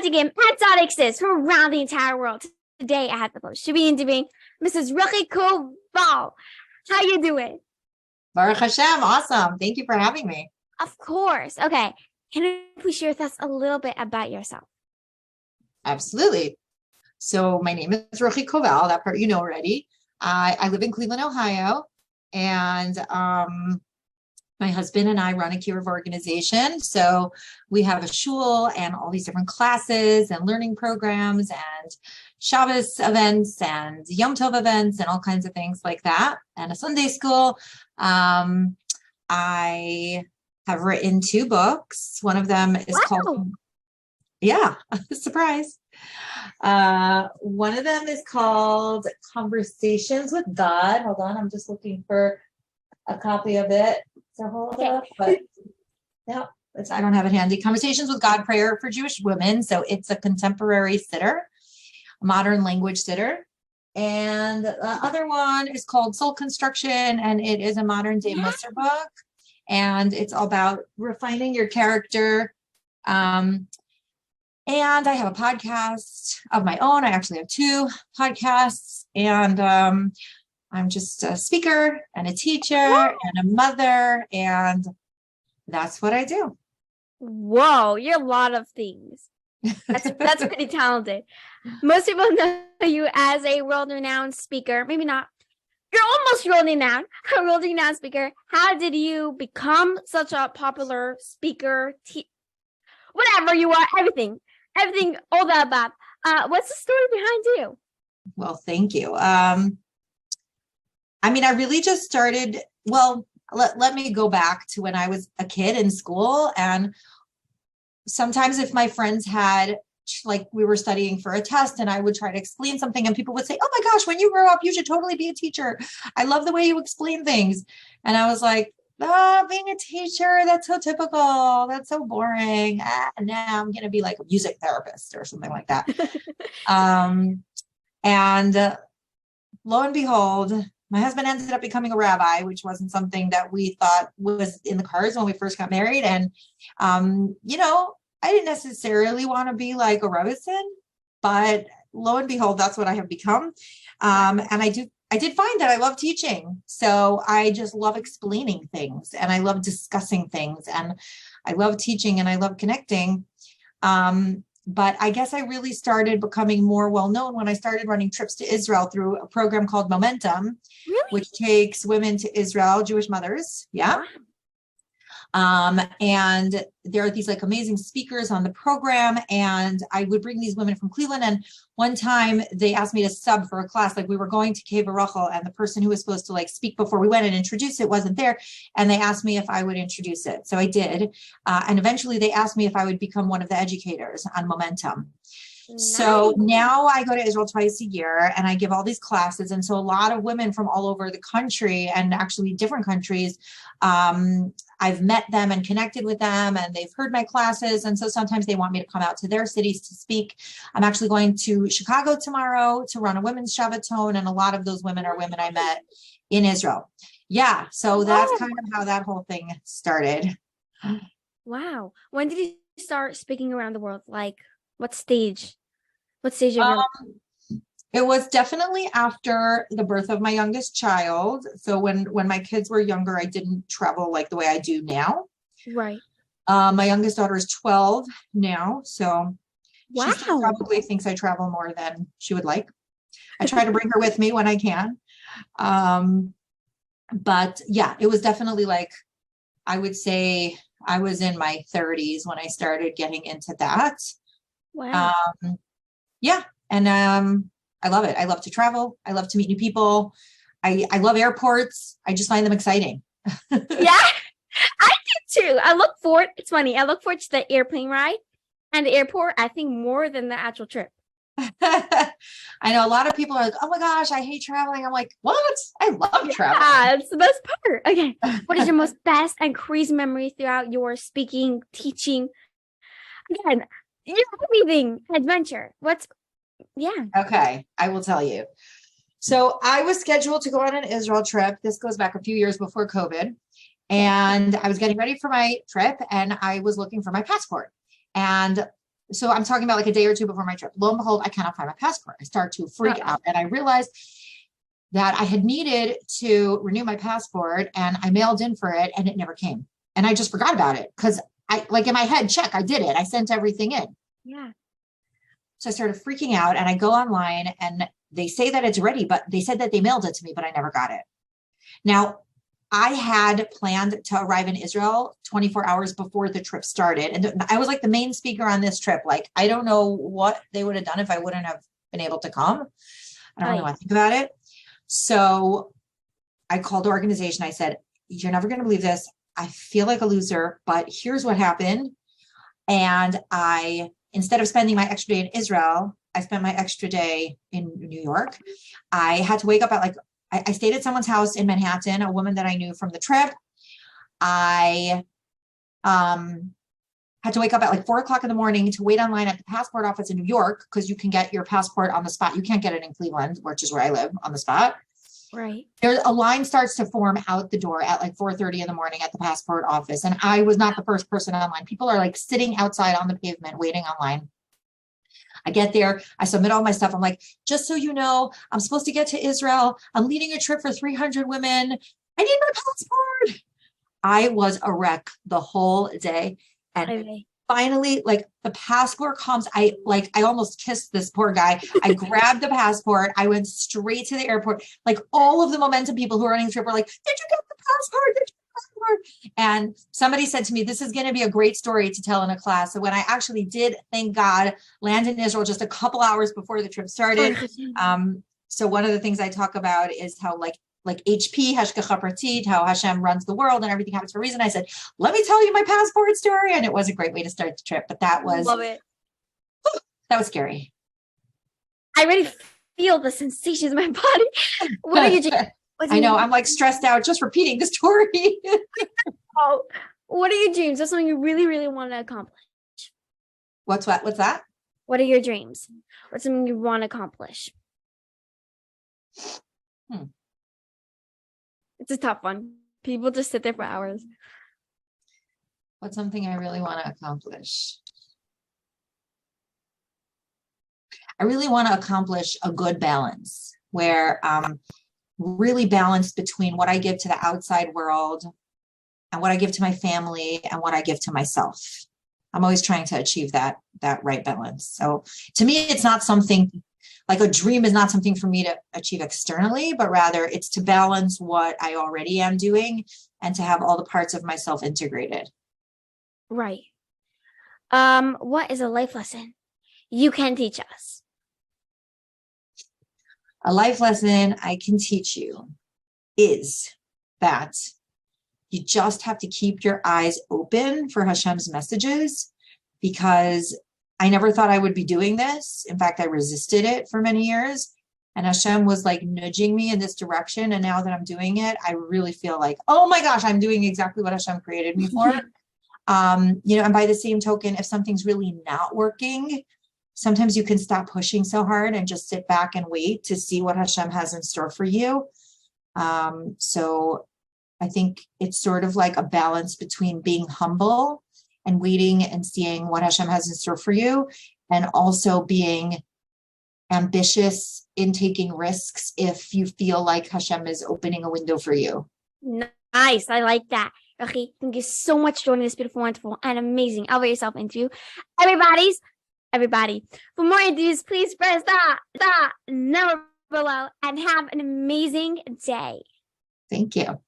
game exist from around the entire world. Today, I have the pleasure to be interviewing Mrs. Ruchi Kuval. How you doing? Baruch Hashem, awesome. Thank you for having me. Of course. Okay. Can you please share with us a little bit about yourself? Absolutely. So my name is Ruchi Kuval. That part you know already. I live in Cleveland, Ohio, and my husband and I run a kiruv organization. So we have a shul and all these different classes and learning programs and Shabbos events and Yom Tov events and all kinds of things like that. And a Sunday school. I have written 2 books. One of them is called, surprise. One of them is called Conversations with God. Hold on, I'm just looking for a copy of it to hold up, but no, I don't have it handy. Conversations with God, Prayer for Jewish Women. So it's a contemporary siddur, a modern language siddur. And the other one is called Soul Construction, and it is a modern day Musar book. And it's all about refining your character. And I have a podcast of my own. I actually have 2 podcasts, and I'm just a speaker and a teacher and a mother, and that's what I do. Whoa, you're a lot of things. That's pretty talented. Most people know you as a world-renowned speaker. Maybe not. You're almost world-renowned. A world-renowned speaker. How did you become such a popular speaker? Whatever you are, everything, all that above. What's the story behind you? Well, thank you. I really just started. Well, let me go back to when I was a kid in school, and sometimes if my friends had, like, we were studying for a test and I would try to explain something and people would say, oh my gosh, when you grow up, you should totally be a teacher. I love the way you explain things. And I was like, being a teacher, that's so typical. That's so boring. Now I'm going to be like a music therapist or something like that. And lo and behold, my husband ended up becoming a rabbi, which wasn't something that we thought was in the cards when we first got married. And, I didn't necessarily want to be like a rebbetzin, but lo and behold, that's what I have become. And I did find that I love teaching. So I just love explaining things, and I love discussing things, and I love teaching, and I love connecting. But I guess I really started becoming more well-known when I started running trips to Israel through a program called Momentum, which takes women to Israel, Jewish mothers. Yeah. And there are these like amazing speakers on the program, and I would bring these women from Cleveland. And one time they asked me to sub for a class, like we were going to Cave Rachel, and the person who was supposed to like speak before we went and introduce it wasn't there. And they asked me if I would introduce it. So I did. And eventually they asked me if I would become one of the educators on Momentum. Nice. So now I go to Israel twice a year and I give all these classes. And so a lot of women from all over the country, and actually different countries, I've met them and connected with them, and they've heard my classes. And so sometimes they want me to come out to their cities to speak. I'm actually going to Chicago tomorrow to run a women's Shabbaton. And a lot of those women are women I met in Israel. Yeah. So that's kind of how that whole thing started. Wow. When did you start speaking around the world? Like what stage? What stage of your life? It was definitely after the birth of my youngest child. So when my kids were younger, I didn't travel like the way I do now. Right. My youngest daughter is 12 now. So wow. She still probably thinks I travel more than she would like. I try to bring her with me when I can. But yeah, it was definitely like, I would say I was in my 30s when I started getting into that. Wow. Yeah. And I love it. I love to travel. I love to meet new people. I love airports. I just find them exciting. Yeah, I do too. It's funny. I look forward to the airplane ride and the airport, I think, more than the actual trip. I know a lot of people are like, oh my gosh, I hate traveling. I'm like, what? I love traveling. Yeah, it's the best part. Okay. What is your most best and crazy memory throughout your speaking, teaching? Again, your everything adventure. Okay, I will tell you. So I was scheduled to go on an Israel trip. This goes back a few years before COVID. And I was getting ready for my trip and I was looking for my passport. And So I'm talking about like a day or two before my trip. Lo and behold, I cannot find my passport. I start to freak out, and I realized that I had needed to renew my passport, and I mailed in for it and it never came. And I just forgot about it because I, like in my head, check, I did it. I sent everything in. Yeah. So I started freaking out, and I go online and they say that it's ready, but they said that they mailed it to me, but I never got it. Now, I had planned to arrive in Israel 24 hours before the trip started. And I was like the main speaker on this trip. Like, I don't know what they would have done if I wouldn't have been able to come. I don't really want to think about it. So I called the organization. I said, you're never going to believe this. I feel like a loser, but here's what happened. And instead of spending my extra day in Israel, I spent my extra day in New York. I had to wake up at I stayed at someone's house in Manhattan, a woman that I knew from the trip. I had to wake up at like 4:00 in the morning to wait online at the passport office in New York, because you can get your passport on the spot. You can't get it in Cleveland, which is where I live, on the spot. Right. There's a line starts to form out the door at like 4:30 in the morning at the passport office. And I was not the first person online. People are like sitting outside on the pavement waiting online. I get there, I submit all my stuff. I'm like, just so you know, I'm supposed to get to Israel. I'm leading a trip for 300 women. I need my passport. I was a wreck the whole day. And finally, like the passport comes. I almost kissed this poor guy. I grabbed the passport. I went straight to the airport. Like all of the Momentum people who are running the trip were like, did you get the passport? Did you get the passport? And somebody said to me, this is going to be a great story to tell in a class. So when I actually did, thank God, land in Israel just a couple hours before the trip started. So one of the things I talk about is how like HP, Hashgacha Pratit, how Hashem runs the world and everything happens for a reason. I said, let me tell you my passport story. And it was a great way to start the trip, but that was, love it. That was scary. I already feel the sensations in my body. What are you doing? I know, I'm like stressed out just repeating the story. Oh, what are your dreams? That's something you really, really want to accomplish. What's that? What are your dreams? What's something you want to accomplish? It's a tough one. People just sit there for hours. What's something I really want to accomplish? I really want to accomplish a good balance where really balanced between what I give to the outside world and what I give to my family and what I give to myself. I'm always trying to achieve that right balance. So to me, it's not something like a dream is not something for me to achieve externally, but rather it's to balance what I already am doing and to have all the parts of myself integrated. Right. What is a life lesson you can teach us? A life lesson I can teach you is that you just have to keep your eyes open for Hashem's messages, because I never thought I would be doing this. In fact, I resisted it for many years, and Hashem was like nudging me in this direction. And now that I'm doing it, I really feel like, oh my gosh, I'm doing exactly what Hashem created me for. And by the same token, if something's really not working, sometimes you can stop pushing so hard and just sit back and wait to see what Hashem has in store for you. So I think it's sort of like a balance between being humble and waiting and seeing what Hashem has in store for you, and also being ambitious in taking risks if you feel like Hashem is opening a window for you. Nice. I like that. Okay, thank you so much for joining this beautiful, wonderful, and amazing Elevate Yourself interview. Everybody. For more interviews, please press the number below and have an amazing day. Thank you.